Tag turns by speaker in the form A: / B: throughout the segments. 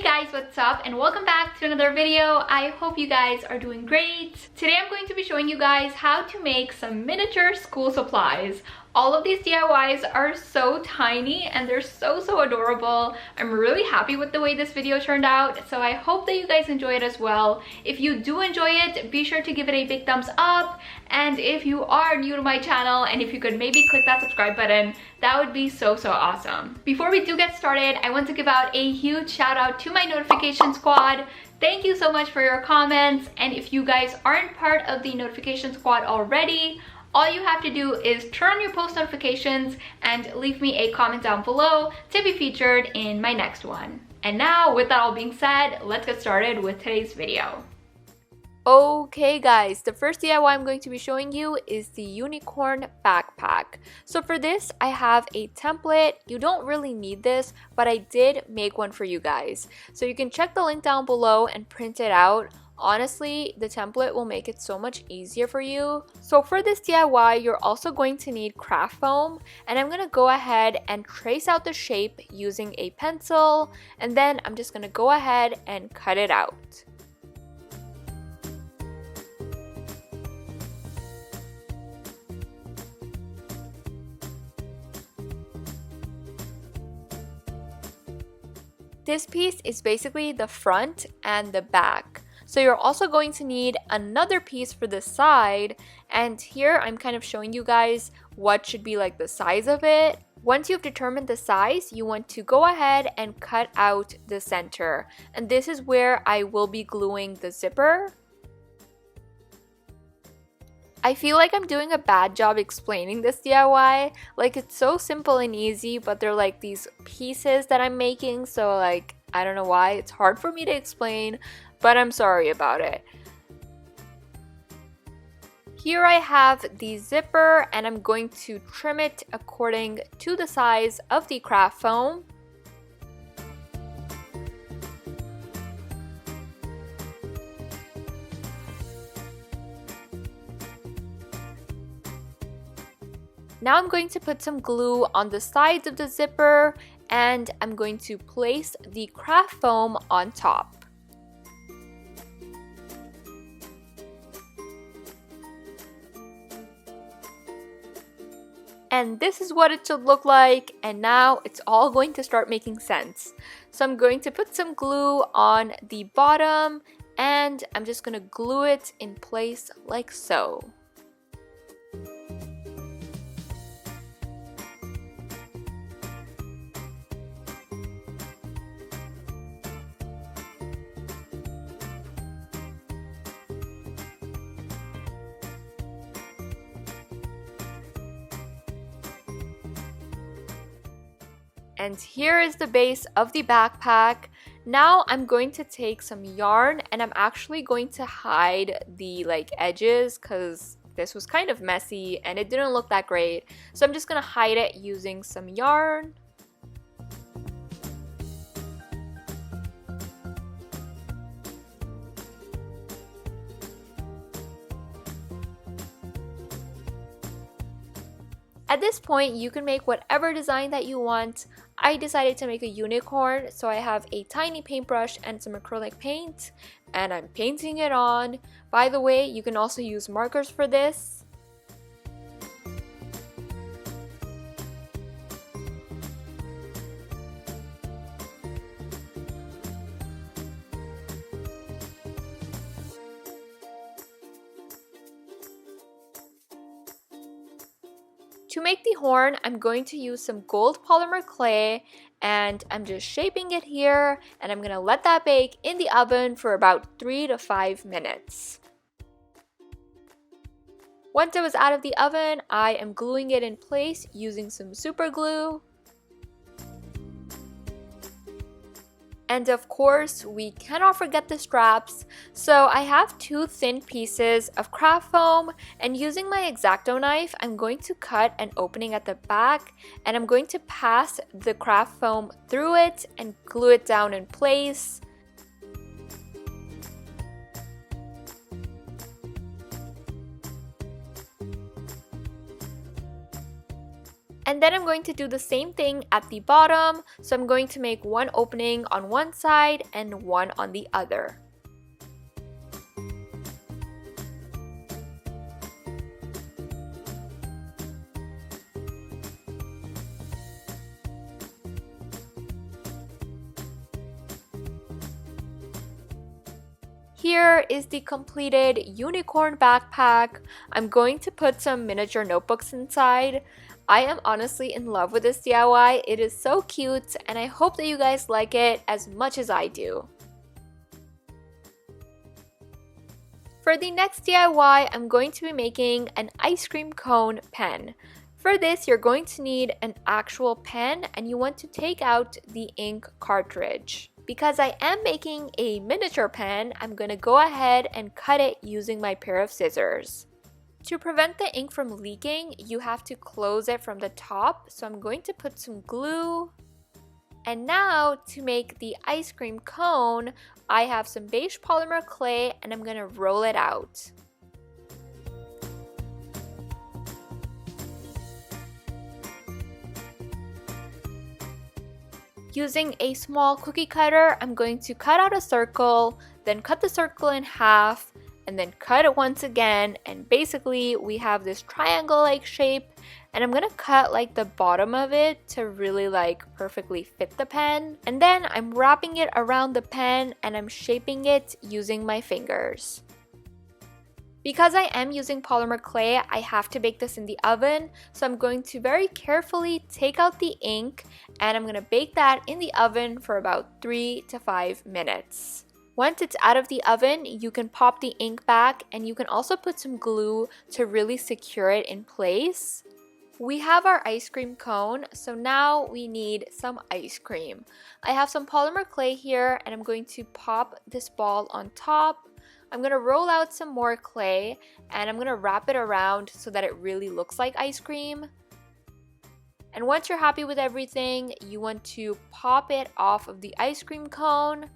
A: guys, what's up and welcome back to another video. I hope you guys are doing great. Today I'm going to be showing you guys how to make some miniature school supplies. All of these DIYs are so tiny and they're so adorable. I'm really happy with the way this video turned out, so I hope that you guys enjoy it as well. If you do enjoy it, be sure to give it a big thumbs up, and if you are new to my channel and if you could maybe click that subscribe button, that would be so awesome. Before we do get started, I want to give out a huge shout out to my notification squad. Thank you so much for your comments, and if you guys aren't part of the notification squad already, all you have to do is turn on your post notifications and leave me a comment down below to be featured in my next one. And now, with that all being said, let's get started with today's video. Okay guys, the first DIY I'm going to be showing you is the unicorn backpack. So for this, I have a template. You don't really need this, but I did make one for you guys. So you can check the link down below and print it out. Honestly, the template will make it so much easier for you. So for this DIY, you're also going to need craft foam, and I'm going to go ahead and trace out the shape using a pencil, and then I'm just going to go ahead and cut it out. This piece is basically the front and the back. So you're also going to need another piece for the side, and here I'm kind of showing you guys what should be like the size of it. Once you've determined the size, you want to go ahead and cut out the center, and this is where I will be gluing the zipper. I feel like I'm doing a bad job explaining this DIY. Like, it's so simple and easy, but they're like these pieces that I'm making, so like I don't know why it's hard for me to explain, but I'm sorry about it. Here I have the zipper, and I'm going to trim it according to the size of the craft foam. Now I'm going to put some glue on the sides of the zipper, and I'm going to place the craft foam on top. And this is what it should look like, and now it's all going to start making sense. So I'm going to put some glue on the bottom, and I'm just going to glue it in place like so. And here is the base of the backpack. Now I'm going to take some yarn, and I'm actually going to hide the edges because this was kind of messy and it didn't look that great. So I'm just gonna hide it using some yarn. At this point, you can make whatever design that you want. I decided to make a unicorn, so I have a tiny paintbrush and some acrylic paint, and I'm painting it on. By the way, you can also use markers for this. To make the horn, I'm going to use some gold polymer clay, and I'm just shaping it here, and I'm gonna let that bake in the oven for about 3 to 5 minutes. Once it was out of the oven, I am gluing it in place using some super glue. And of course, we cannot forget the straps. So I have 2 thin pieces of craft foam, and using my X-Acto knife, I'm going to cut an opening at the back, and I'm going to pass the craft foam through it and glue it down in place. And then I'm going to do the same thing at the bottom. So I'm going to make one opening on one side and one on the other. Here is the completed unicorn backpack. I'm going to put some miniature notebooks inside. I am honestly in love with this DIY. It is so cute and I hope that you guys like it as much as I do. For the next DIY, I'm going to be making an ice cream cone pen. For this, you're going to need an actual pen and you want to take out the ink cartridge. Because I am making a miniature pen, I'm going to go ahead and cut it using my pair of scissors. To prevent the ink from leaking, you have to close it from the top. So I'm going to put some glue. And now to make the ice cream cone, I have some beige polymer clay and I'm going to roll it out. Using a small cookie cutter, I'm going to cut out a circle, then cut the circle in half, and then cut it once again, and basically we have this triangle-like shape, and I'm gonna cut like the bottom of it to really like perfectly fit the pen. And then I'm wrapping it around the pen and I'm shaping it using my fingers. Because I am using polymer clay, I have to bake this in the oven, so I'm going to very carefully take out the ink and I'm going to bake that in the oven for about 3 to 5 minutes. Once it's out of the oven, you can pop the ink back and you can also put some glue to really secure it in place. We have our ice cream cone, so now we need some ice cream. I have some polymer clay here and I'm going to pop this ball on top. I'm going to roll out some more clay and I'm going to wrap it around so that it really looks like ice cream. And once you're happy with everything, you want to pop it off of the ice cream cone.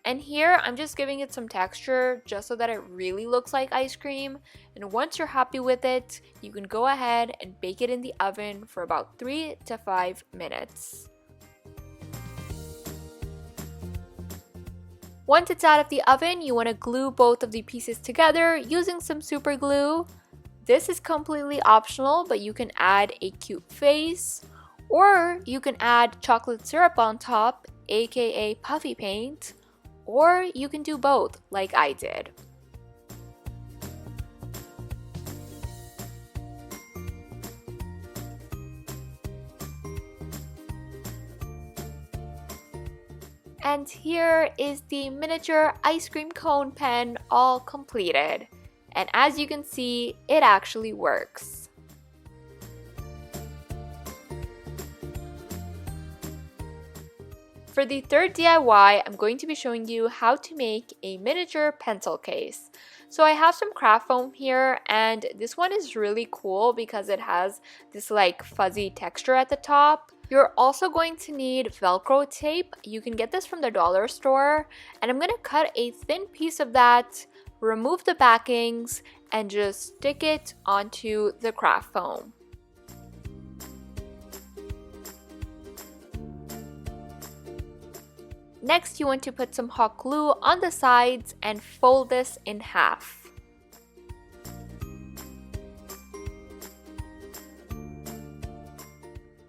A: And here I'm just giving it some texture just so that it really looks like ice cream. And once you're happy with it, you can go ahead and bake it in the oven for about 3 to 5 minutes. Once it's out of the oven, you want to glue both of the pieces together using some super glue. This is completely optional, but you can add a cute face, or you can add chocolate syrup on top, aka puffy paint, or you can do both like I did. And here is the miniature ice cream cone pen all completed. And as you can see, it actually works. For the third DIY, I'm going to be showing you how to make a miniature pencil case. So I have some craft foam here and this one is really cool because it has this like fuzzy texture at the top. You're also going to need Velcro tape. You can get this from the dollar store. And I'm going to cut a thin piece of that, remove the backings, and just stick it onto the craft foam. Next, you want to put some hot glue on the sides and fold this in half.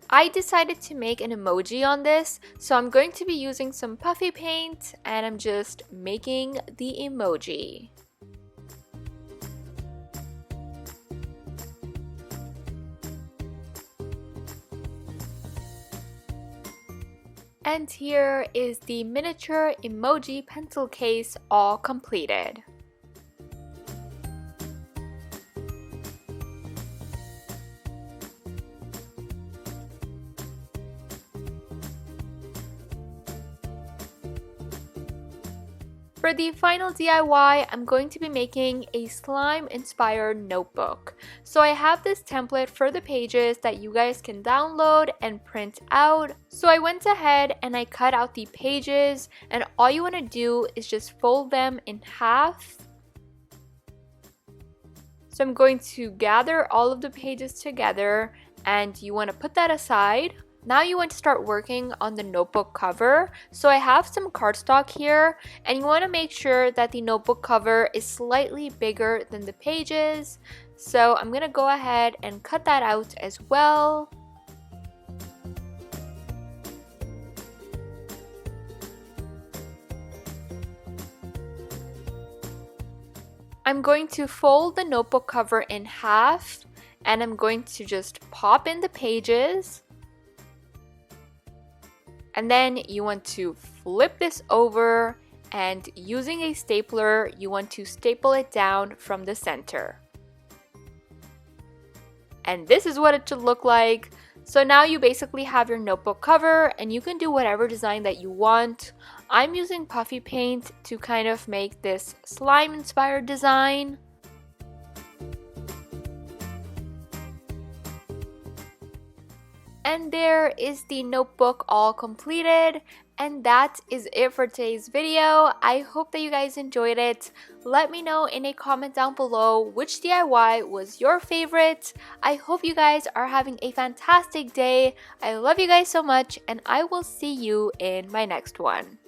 A: I decided to make an emoji on this, so I'm going to be using some puffy paint and I'm just making the emoji. And here is the miniature emoji pencil case all completed. For the final DIY, I'm going to be making a slime inspired notebook. So I have this template for the pages that you guys can download and print out. So I went ahead and I cut out the pages, and all you want to do is just fold them in half. So I'm going to gather all of the pages together, and you want to put that aside. Now you want to start working on the notebook cover. So I have some cardstock here, and you want to make sure that the notebook cover is slightly bigger than the pages. So I'm going to go ahead and cut that out as well. I'm going to fold the notebook cover in half, and I'm going to just pop in the pages. And then you want to flip this over, and using a stapler, you want to staple it down from the center. And this is what it should look like. So now you basically have your notebook cover, and you can do whatever design that you want. I'm using puffy paint to kind of make this slime inspired design. And there is the notebook all completed, and that is it for today's video. I hope that you guys enjoyed it. Let me know in a comment down below which DIY was your favorite. I hope you guys are having a fantastic day. I love you guys so much, and I will see you in my next one.